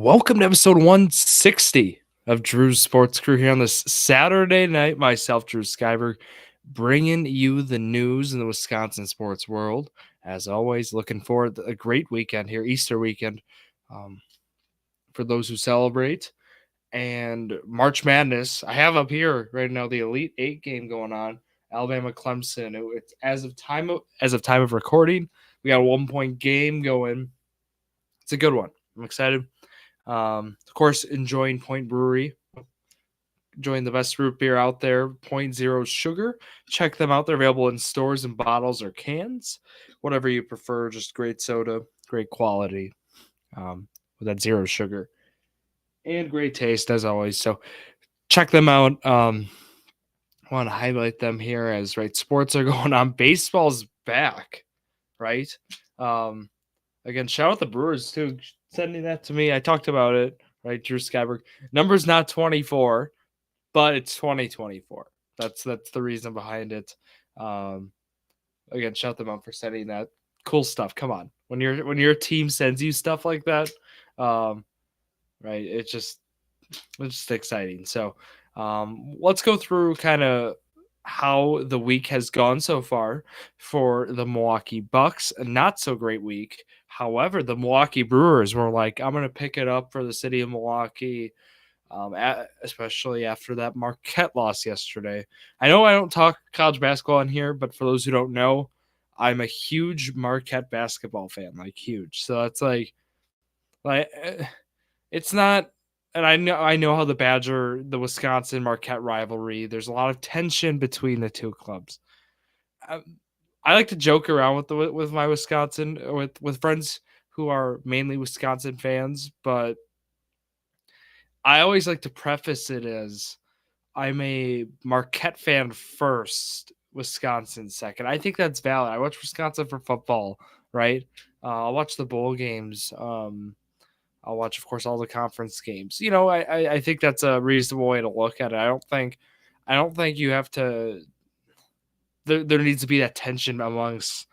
Welcome to episode 160 of Drew's Sports Crew here on this Saturday night. Myself, Drew Skyberg, bringing you the news in the Wisconsin sports world. As always, looking forward to a great weekend here, Easter weekend, for those who celebrate. And March Madness, I have up here right now the Elite Eight game going on. Alabama Clemson. It's as of time of recording, we got a 1-point game going. It's a good one. I'm excited. Of course, enjoying Point Brewery, enjoying the best root beer out there, 0.0 sugar. Check them out. They're available in stores and bottles or cans, whatever you prefer. Just great soda, great quality, with that zero sugar, and great taste as always. So check them out. I want to highlight them here as sports are going on. Baseball's back, right? Again, shout out the Brewers too, sending that to me. I talked about it, right? Drew Skyberg. Number's not 24, but it's 2024. That's the reason behind it. Again, shout them out for sending that cool stuff. Come on, when your team sends you stuff like that, right? It's just exciting. So, let's go through kind of how the week has gone so far for the Milwaukee Bucks. A not so great week. However, the Milwaukee Brewers were like, I'm going to pick it up for the city of Milwaukee, especially after that Marquette loss yesterday. I know I don't talk college basketball in here, but for those who don't know, I'm a huge Marquette basketball fan, like huge. So that's like it's not. And I know how the Wisconsin Marquette rivalry. There's a lot of tension between the two clubs. I like to joke around with my Wisconsin with friends who are mainly Wisconsin fans, but I always like to preface it as I'm a Marquette fan first, Wisconsin second. I think that's valid. I watch Wisconsin for football, right? I'll watch the bowl games. I'll watch, of course, all the conference games. I think that's a reasonable way to look at it. I don't think you have to. There needs to be that tension amongst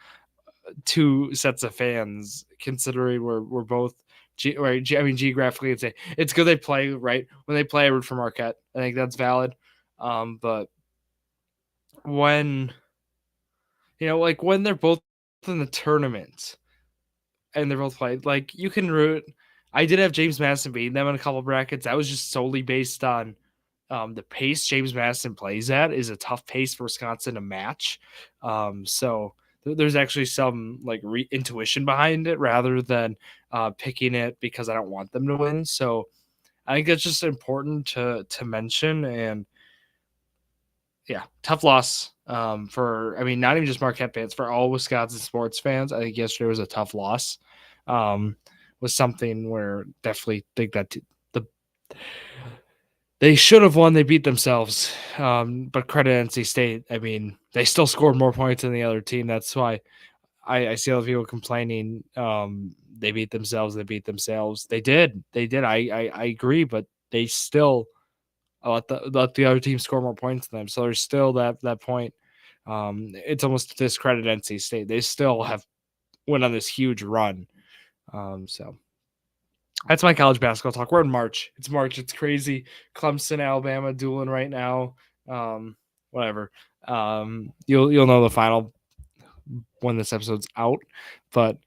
two sets of fans, considering we're both geographically, it's good they play right when they play. I root for Marquette. I think that's valid. But when when they're both in the tournament and they're both played, you can root. I did have James Madison beating them in a couple brackets. That was just solely based on the pace James Madison plays at is a tough pace for Wisconsin to match. So there's actually some intuition behind it rather than picking it because I don't want them to win. So I think that's just important to mention. And yeah, tough loss for, not even just Marquette fans, for all Wisconsin sports fans. I think yesterday was a tough loss. Was something where definitely think that they should have won. They beat themselves. But credit NC State. They still scored more points than the other team. That's why I see other people complaining. They beat themselves. They did. I agree, but they still let the other team score more points than them. So there's still that point. It's almost to discredit NC State. They still have went on this huge run. So that's my college basketball talk. We're in March. It's March. It's crazy. Clemson, Alabama dueling right now. Whatever. You'll know the final when this episode's out. But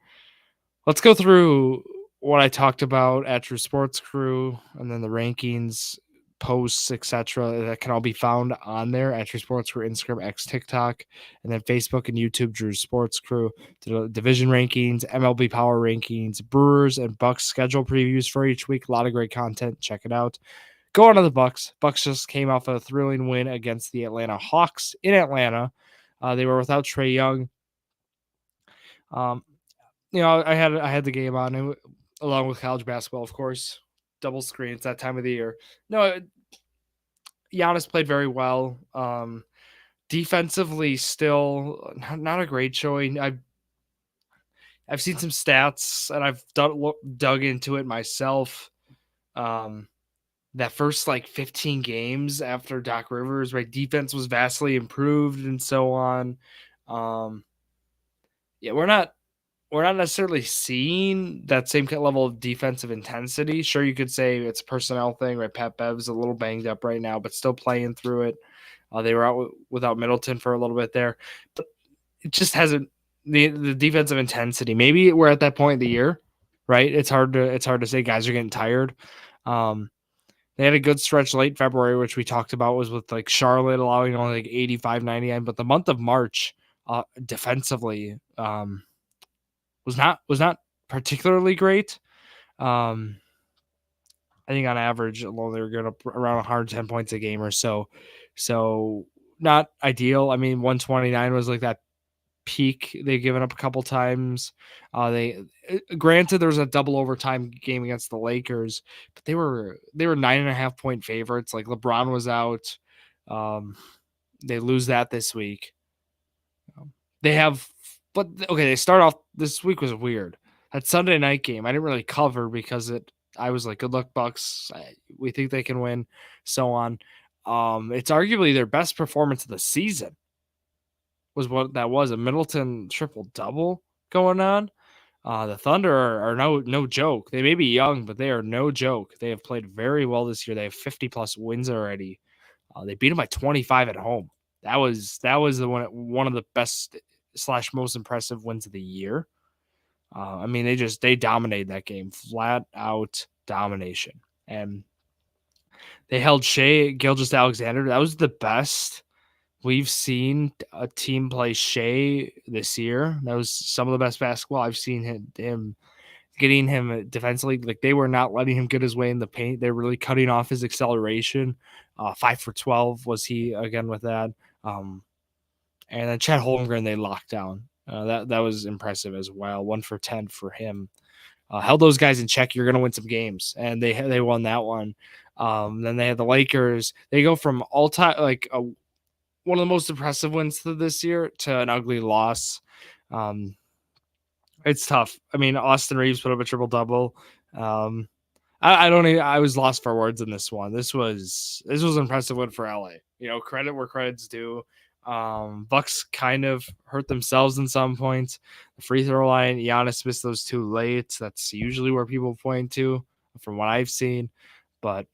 let's go through what I talked about at True Sports Crew and then the rankings, posts, etc. That can all be found on there at True Sports Crew, Instagram, X, TikTok, and then Facebook and YouTube, Drew Sports Crew. The division rankings, MLB power rankings, Brewers and Bucks schedule previews for each week. A lot of great content. Check it out. Go on to the Bucks. Bucks just came off a thrilling win against the Atlanta Hawks in Atlanta. They were without Trae Young. I had the game on along with college basketball, of course. Double screen. It's that time of the year. No, Giannis played very well. Defensively, still not a great showing. I've seen some stats and I've dug into it myself. That first 15 games after Doc Rivers, right? Defense was vastly improved and so on. Yeah, we're not we're not necessarily seeing that same level of defensive intensity. Sure, you could say it's a personnel thing, right? Pat Bev's a little banged up right now, but still playing through it. They were out without Middleton for a little bit there, but it just hasn't the defensive intensity. Maybe we're at that point in the year, right? It's hard to say. Guys are getting tired. Um, they had a good stretch late February, which we talked about, was with like Charlotte allowing only like 85, 99. But the month of March, defensively, was not particularly great. Um, I think on average alone they were going up around 110 points a game or so. So not ideal. I mean, 129 was like that peak. They've given up a couple times. They granted there was a double overtime game against the Lakers, but they were 9.5 point favorites. Like LeBron was out. Um, they lose that this week. They have, but okay. They start off this week was weird. That Sunday night game I didn't really cover because I was like, good luck Bucks. We think they can win, so on. It's arguably their best performance of the season. Was what that was, a Middleton triple double going on. The Thunder are no joke. They may be young, but they are no joke. They have played very well this year. They have 50 plus wins already. They beat them by 25 at home. That was the one of the best / most impressive wins of the year. I mean, they dominated that game, flat out domination, and they held Shea Gilgeous-Alexander. That was the best we've seen a team play Shea this year. That was some of the best basketball I've seen him getting him defensively. Like, they were not letting him get his way in the paint. They're really cutting off his acceleration. 5 for 12 was he again with that. And then Chet Holmgren they locked down. That was impressive as well. 1 for 10 for him. Held those guys in check. You're going to win some games, and they won that one. Then they had the Lakers. They go from all time like one of the most impressive wins this year to an ugly loss. It's tough. I mean, Austin Reeves put up a triple double. I don't even, I was lost for words in this one. This was an impressive win for LA. Credit where credit's due. Bucks kind of hurt themselves in some points. The free throw line, Giannis missed those two late. That's usually where people point to from what I've seen. But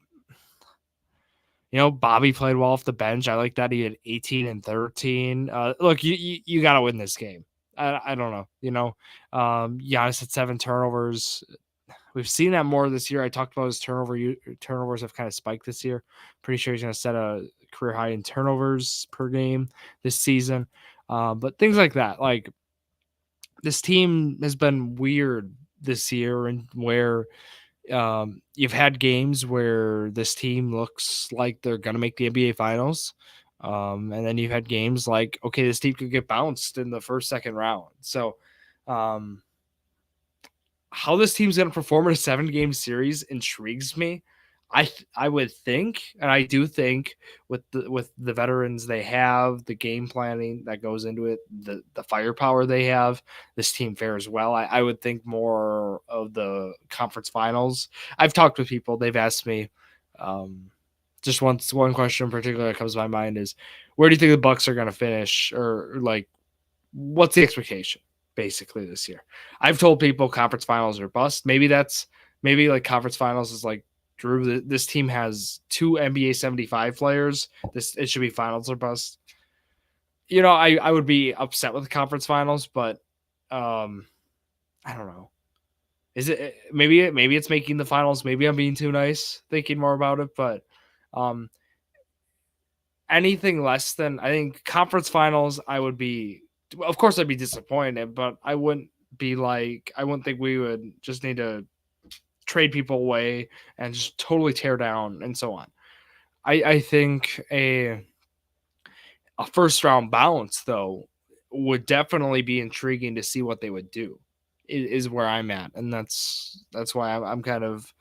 Bobby played well off the bench. I like that. He had 18 and 13. Look, you got to win this game. I don't know. Giannis had 7 turnovers. We've seen that more this year. I talked about his turnovers have kind of spiked this year. Pretty sure he's going to set a career high in turnovers per game this season. But things like that, like this team has been weird this year, and where you've had games where this team looks like they're going to make the NBA Finals. And then you've had games like, okay, this team could get bounced in the first, second round. So, how this team's going to perform in a 7-game series intrigues me. I would think, and I do think, with the veterans they have, the game planning that goes into it, the firepower they have, this team fares well. I would think more of the conference finals. I've talked with people; they've asked me. Just one question in particular that comes to my mind is, where do you think the Bucks are going to finish, or like, what's the expectation basically this year? I've told people conference finals are bust. Maybe like conference finals is like, Drew, this team has 2 NBA 75 players. It should be finals or bust. I would be upset with the conference finals, but I don't know. Is it maybe it's making the finals? Maybe I'm being too nice thinking more about it, but anything less than, I think, conference finals, I'd be disappointed, but I wouldn't think we would just need to trade people away and just totally tear down and so on. I think a first round bounce, though, would definitely be intriguing to see what they would do, is where I'm at. And that's why I'm kind of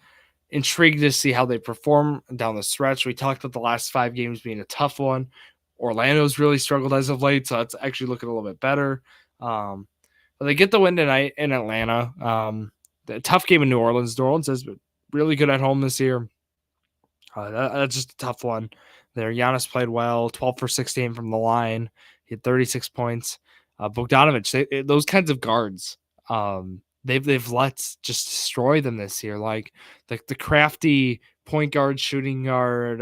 intrigued to see how they perform down the stretch. We talked about the last 5 games being a tough one. Orlando's really struggled as of late, so that's actually looking a little bit better. But they get the win tonight in Atlanta. The tough game in New Orleans. New Orleans has been really good at home this year. That's just a tough one there. Giannis played well, 12 for 16 from the line. He had 36 points. Bogdanovic, those kinds of guards, They've let just destroy them this year. Like the crafty point guard, shooting guard,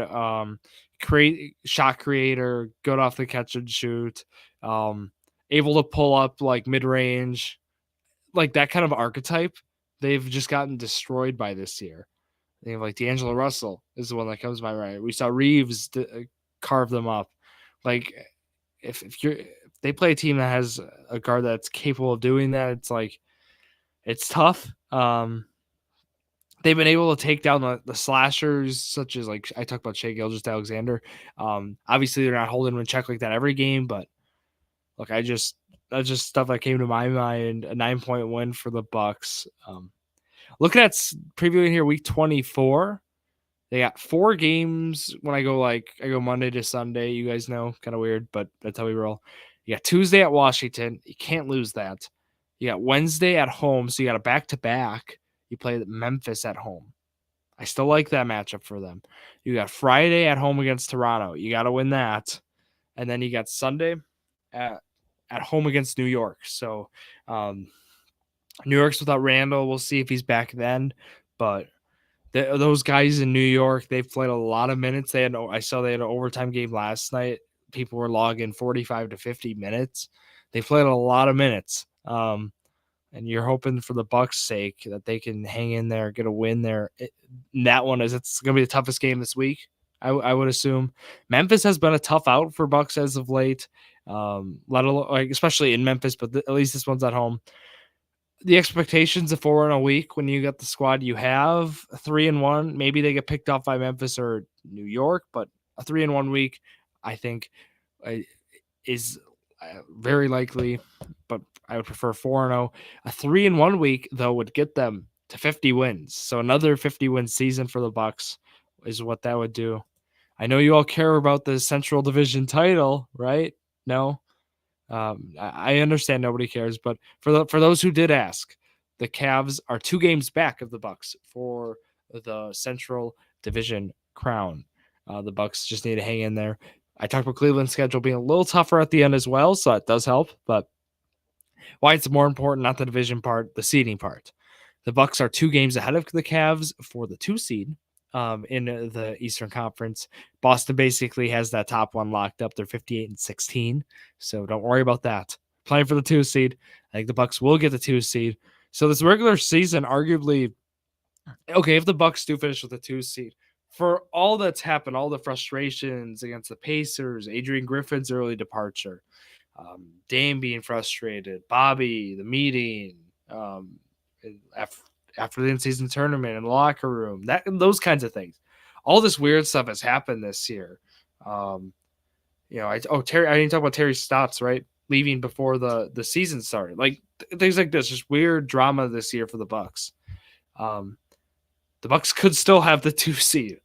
create shot creator, good off the catch and shoot, um, able to pull up like mid range, like that kind of archetype. They've just gotten destroyed by this year. They have like D'Angelo Russell is the one that comes to my right. We saw Reeves carve them up. Like if they play a team that has a guard that's capable of doing that, it's like it's tough. They've been able to take down the slashers, such as like I talked about Shea Gilgeous-Alexander. Obviously, they're not holding him in check like that every game, but look, that's just stuff that came to my mind. A 9-point win for the Bucks. Looking at previewing here, week 24. They got 4 games when I go Monday to Sunday. You guys know, kind of weird, but that's how we roll. You got Tuesday at Washington. You can't lose that. You got Wednesday at home, so you got a back-to-back. You play Memphis at home. I still like that matchup for them. You got Friday at home against Toronto. You got to win that. And then you got Sunday at home against New York. So New York's without Randall. We'll see if he's back then. But those guys in New York, they've played a lot of minutes. I saw they had an overtime game last night. People were logging 45 to 50 minutes. They played a lot of minutes. And you're hoping for the Bucks' sake that they can hang in there, get a win there. That one it's going to be the toughest game this week, I would assume. Memphis has been a tough out for Bucks as of late, let alone like especially in Memphis, but at least this one's at home. The expectations of 4 in a week when you got the squad you have, 3-1. Maybe they get picked off by Memphis or New York, but a 3-1 week, I think, is very likely. But I would prefer 4-0. A 3-1 week though would get them to 50 wins. So another 50-win season for the Bucks is what that would do. I know you all care about the Central Division title, right? No. I understand nobody cares, but for those who did ask, the Cavs are 2 games back of the Bucks for the Central Division crown. The Bucks just need to hang in there. I talked about Cleveland's schedule being a little tougher at the end as well, so that does help. But why it's more important, not the division part, the seeding part. The Bucks are 2 games ahead of the Cavs for the 2 seed in the Eastern Conference. Boston basically has that top one locked up. They're 58-16, so don't worry about that. Playing for the 2 seed. I think the Bucks will get the 2 seed. So this regular season, arguably, okay, if the Bucks do finish with the 2 seed, for all that's happened, all the frustrations against the Pacers, Adrian Griffin's early departure, Dame being frustrated, Bobby, the meeting, after the in-season tournament in the locker room, those kinds of things. All this weird stuff has happened this year. Terry, I didn't talk about Terry Stotts, right? Leaving before the season started. Like things like this, just weird drama this year for the Bucks. The Bucks could still have the 2 seed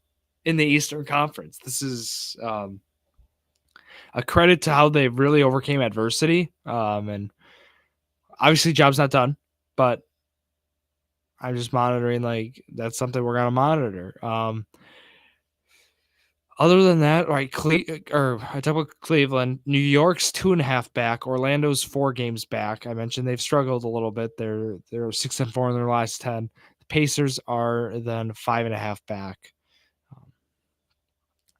in the Eastern Conference. This is a credit to how they really overcame adversity. And obviously, job's not done, but I'm just monitoring. Like that's something we're gonna monitor. Other than that, right? I talk about Cleveland. New York's 2.5 back. Orlando's 4 games back. I mentioned they've struggled a little bit. They're 6-4 in their last 10. The Pacers are then 5.5 back.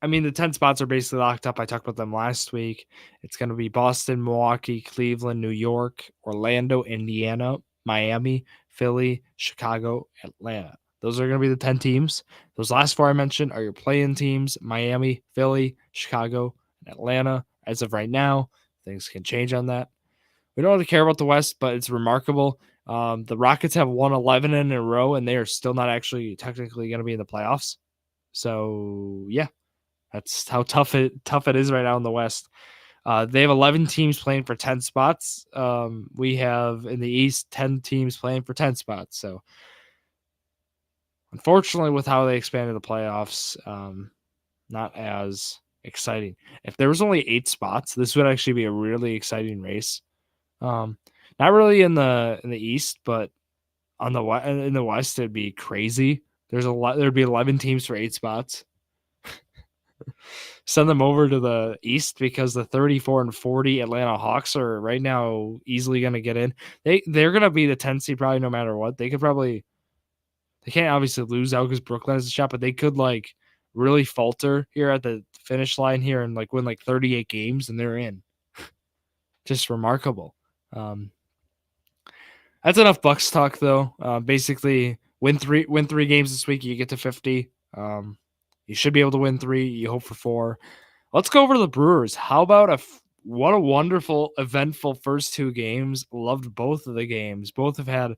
I mean, the 10 spots are basically locked up. I talked about them last week. It's going to be Boston, Milwaukee, Cleveland, New York, Orlando, Indiana, Miami, Philly, Chicago, Atlanta. Those are going to be the 10 teams. Those last 4 I mentioned are your play-in teams: Miami, Philly, Chicago, and Atlanta. As of right now, things can change on that. We don't really care about the West, but it's remarkable. The Rockets have won 11 in a row, and they are still not actually technically going to be in the playoffs. So, yeah, that's how tough it is right now in the West. They have 11 teams playing for 10 spots. We have in the East 10 teams playing for 10 spots. So, unfortunately, with how they expanded the playoffs, not as exciting. If there was only 8 spots, this would actually be a really exciting race. Not really in the East, but in the West, it'd be crazy. There'd be 11 teams for 8 spots. Send them over to the East because the 34-40 Atlanta Hawks are right now easily going to get in. They're going to be the 10th seed probably no matter what. They can't obviously lose out because Brooklyn has a shot, but they could like really falter here at the finish line here and like win like 38 games and they're in. Just remarkable. That's enough Bucks talk though. Basically, win three games this week, you get to 50. You should be able to win 3. You hope for 4. Let's go over to the Brewers. How about what a wonderful, eventful first 2 games. Loved both of the games. Both have had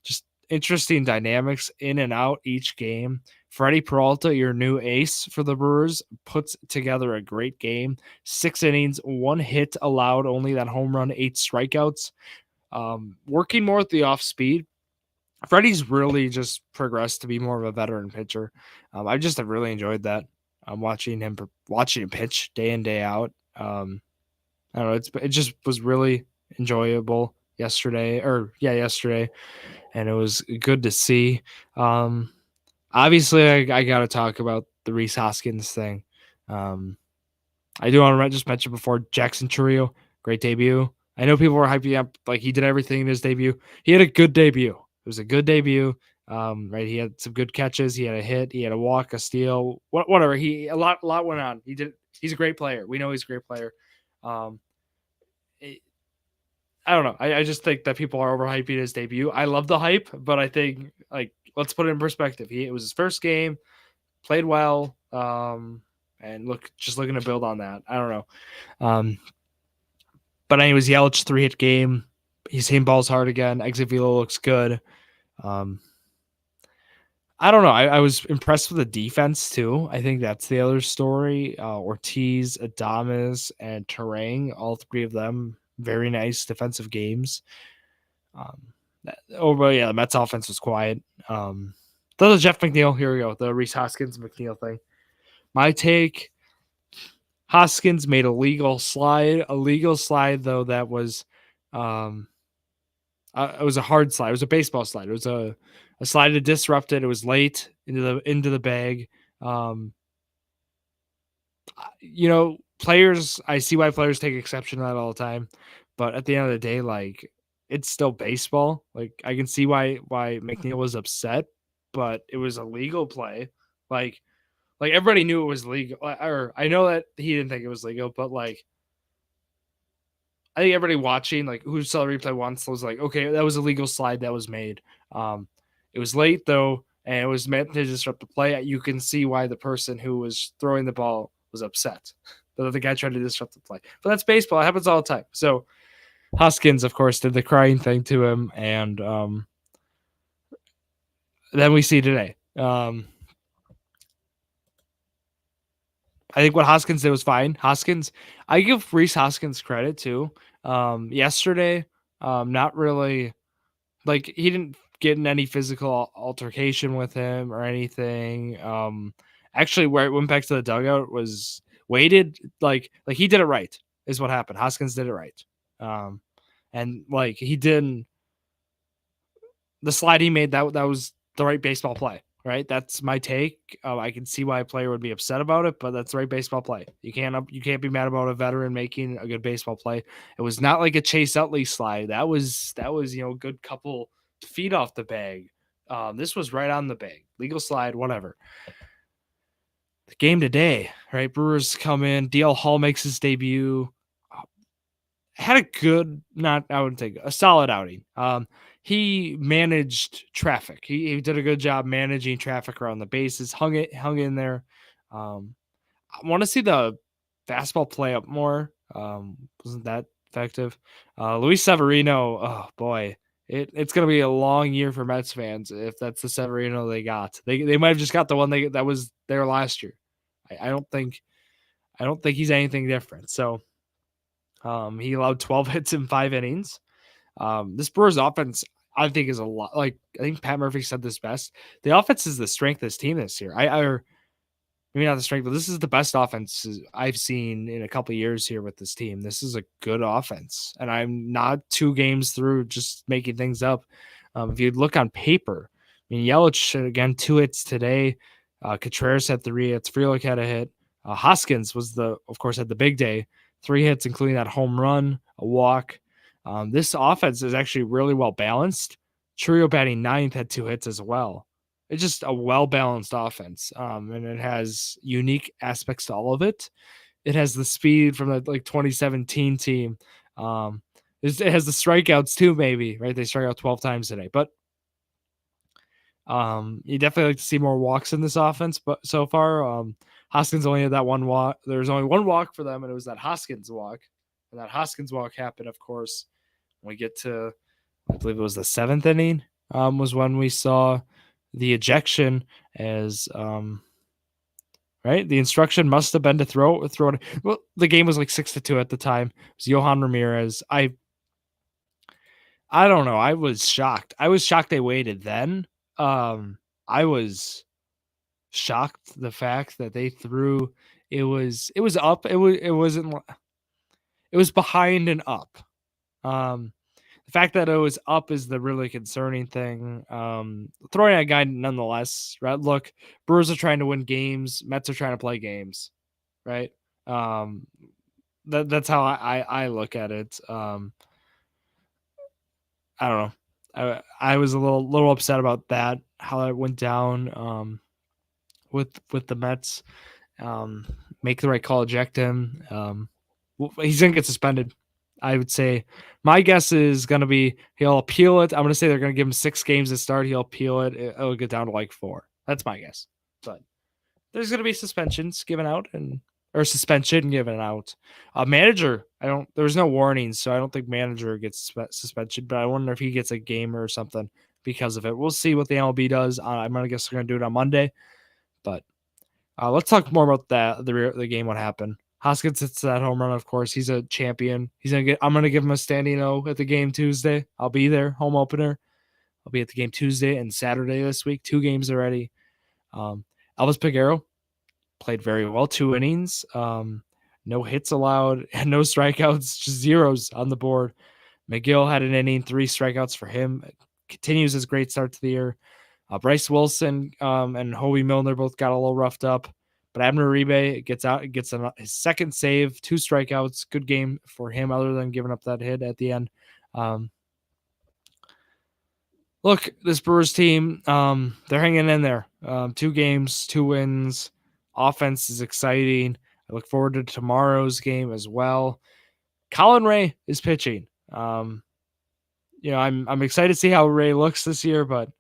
just interesting dynamics in and out each game. Freddie Peralta, your new ace for the Brewers, puts together a great game. 6 innings, 1 hit allowed, only that home run, 8 strikeouts. Working more with the off speed. Freddie's really just progressed to be more of a veteran pitcher. I just have really enjoyed that. I'm watching him pitch day in, day out. I don't know. It just was really enjoyable yesterday, and it was good to see. Obviously, I got to talk about the Rhys Hoskins thing. I do want to just mention before Jackson Chourio, great debut. I know people were hyping up like he did everything in his debut. He had a good debut. It was a good debut. Right, he had some good catches. He had a hit. He had a walk, a steal, whatever. A lot went on. He's a great player. We know he's a great player. I don't know. I just think that people are overhyping his debut. I love the hype, but I think like let's put it in perspective. It was his first game, played well, and looking to build on that. I don't know. But anyways, Yelich 3-hit game. He's hitting balls hard again. Exit velo looks good. I don't know. I was impressed with the defense too. I think that's the other story. Ortiz, Adames, and Terang, all 3 of them, very nice defensive games. But yeah, the Mets offense was quiet. The Jeff McNeil, here we go. The Rhys Hoskins McNeil thing. My take, Hoskins made a legal slide though that was it was a hard slide. It was a baseball slide. It was a slide that disrupted. It was late into the bag. Players, I see why players take exception to that all the time, but at the end of the day, like it's still baseball. Like I can see why McNeil was upset, but it was a legal play. Like everybody knew it was legal. Or I know that he didn't think it was legal, but like I think everybody watching, like who saw the replay once, was like, okay, that was a legal slide that was made. It was late though, and it was meant to disrupt the play. You can see why the person who was throwing the ball was upset that the guy tried to disrupt the play. But that's baseball; it happens all the time. So Hoskins, of course, did the crying thing to him, and then we see today. I think what Hoskins did was fine. I give Rhys Hoskins credit too. Yesterday, not really, like he didn't get in any physical altercation with him or anything. Actually, where it went back to the dugout was waited, like he did it right, is what happened. Hoskins did it right. And like he didn't, the slide he made, that was the right baseball play. Right, that's my take. I can see why a player would be upset about it, but that's the right baseball play. You can't be mad about a veteran making a good baseball play. It was not like a Chase Utley slide. That was good couple feet off the bag. This was right on the bag, legal slide, whatever. The game today, right? Brewers come in. DL Hall makes his debut. Had a solid outing. He managed traffic. He did a good job managing traffic around the bases, hung in there. I want to see the fastball play up more. Wasn't that effective? Luis Severino, oh boy, it's going to be a long year for Mets fans if that's the Severino they got. They might have just got the one that was there last year. I don't think he's anything different. So he allowed 12 hits in 5 innings. This Brewers offense, I think, is a lot. Like I think Pat Murphy said this best. The offense is the strength of this team this year. Maybe not the strength, but this is the best offense I've seen in a couple of years here with this team. This is a good offense, and I'm not 2 games through just making things up. If you look on paper, I mean, Yelich again 2 hits today. Contreras had 3 hits. Frelick had a hit. Hoskins of course, had the big day, 3 hits, including that home run, a walk. This offense is actually really well balanced. Trio batting ninth had 2 hits as well. It's just a well balanced offense, and it has unique aspects to all of it. It has the speed from the 2017 team. It has the strikeouts too, maybe, right? They strike out 12 times today, but you definitely like to see more walks in this offense. But so far, Hoskins only had that one walk. There was only one walk for them, and it was that Hoskins walk. And that Hoskins walk happened, of course, when we get to, I believe it was the 7th inning, was when we saw the ejection as right. The instruction must have been to throw it. Well, the game was like 6-2 at the time. It was Johan Ramirez. I don't know. I was shocked. I was shocked they waited then. I was shocked the fact that they threw. It was up. It wasn't. It was behind and up. The fact that it was up is the really concerning thing. Throwing at a guy nonetheless, right? Look, Brewers are trying to win games. Mets are trying to play games, right? That's how I look at it. I don't know. I was a little upset about that, how it went down with the Mets. Make the right call, eject him. He's gonna get suspended. I would say my guess is gonna be he'll appeal it. I'm gonna say they're gonna give him 6 games to start. He'll appeal it. It'll get down to like 4. That's my guess. But there's gonna be suspensions given out or suspension given out. Manager, there was no warnings, so I don't think manager gets suspension, but I wonder if he gets a game or something because of it. We'll see what the MLB does. I'm gonna guess they're gonna do it on Monday, but let's talk more about the game. What happened? Hoskins hits that home run. Of course, he's a champion. I'm gonna give him a standing O at the game Tuesday. I'll be there, home opener. I'll be at the game Tuesday and Saturday this week. 2 games already. Elvis Peguero played very well. 2 innings. No hits allowed and no strikeouts. Just zeros on the board. McGill had an inning, 3 strikeouts for him. Continues his great start to the year. Bryce Wilson and Hoby Milner both got a little roughed up, but Abner Uribe gets his second save, 2 strikeouts. Good game for him, other than giving up that hit at the end. Look, this Brewers team, they're hanging in there. 2 games, 2 wins. Offense is exciting. I look forward to tomorrow's game as well. Colin Ray is pitching. I'm excited to see how Ray looks this year, but at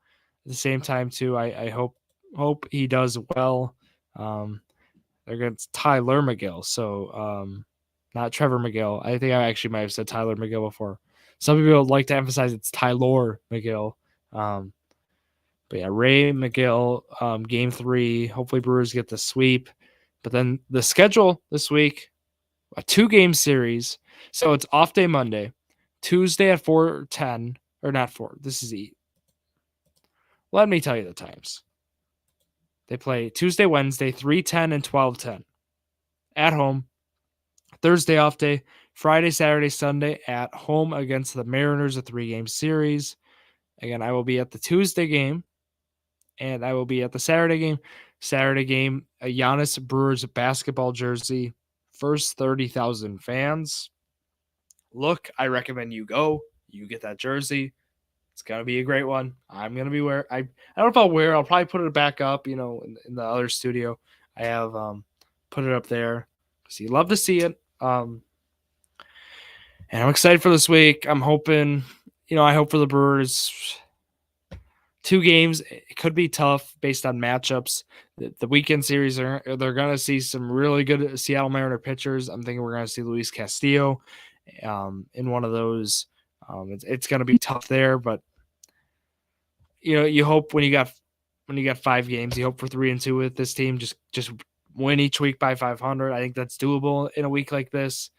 the same time, too, I hope he does well. They're against Tyler McGill, so not Trevor McGill. I think I actually might have said Tyler McGill before. Some people would like to emphasize it's Tyler McGill. But yeah, Ray McGill, game 3. Hopefully Brewers get the sweep. But then the schedule this week, a 2-game series. So it's off day Monday, Tuesday at 4:10, or not 4. This is Let me tell you the times. They play Tuesday, Wednesday, 3:10 and 12:10 at home. Thursday off day, Friday, Saturday, Sunday at home against the Mariners, a 3-game series. Again, I will be at the Tuesday game, and I will be at the Saturday game. Saturday game, a Giannis Brewers basketball jersey. First 30,000 fans. Look, I recommend you go. You get that jersey. It's going to be a great one. I'm going to be wearing. I don't know if I'll wear it. I'll probably put it back up, in the other studio. I have put it up there because you love to see it. And I'm excited for this week. I'm hoping, I hope for the Brewers. 2 games, it could be tough based on matchups. The weekend series, they're going to see some really good Seattle Mariner pitchers. I'm thinking we're going to see Luis Castillo in one of those. It's going to be tough there, but you hope when you got 5 games, you hope for 3-2 with this team. Just win each week by 500. I think that's doable in a week like this.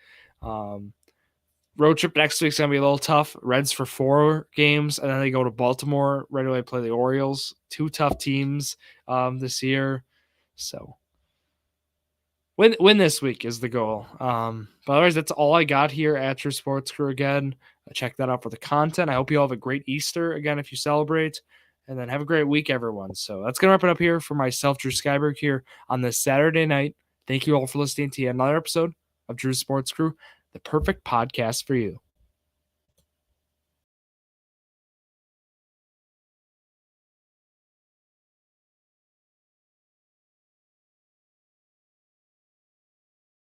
Road trip next week's going to be a little tough. Reds for 4 games, and then they go to Baltimore, right away play the Orioles. 2 tough teams this year. So win this week is the goal. But otherwise, that's all I got here at your Sports Crew again. Check that out for the content. I hope you all have a great Easter, again, if you celebrate. And then have a great week, everyone. So that's going to wrap it up here for myself, Drew Skyberg, here on this Saturday night Thank you all for listening to another episode of Drew's Sports Crew, the perfect podcast for you.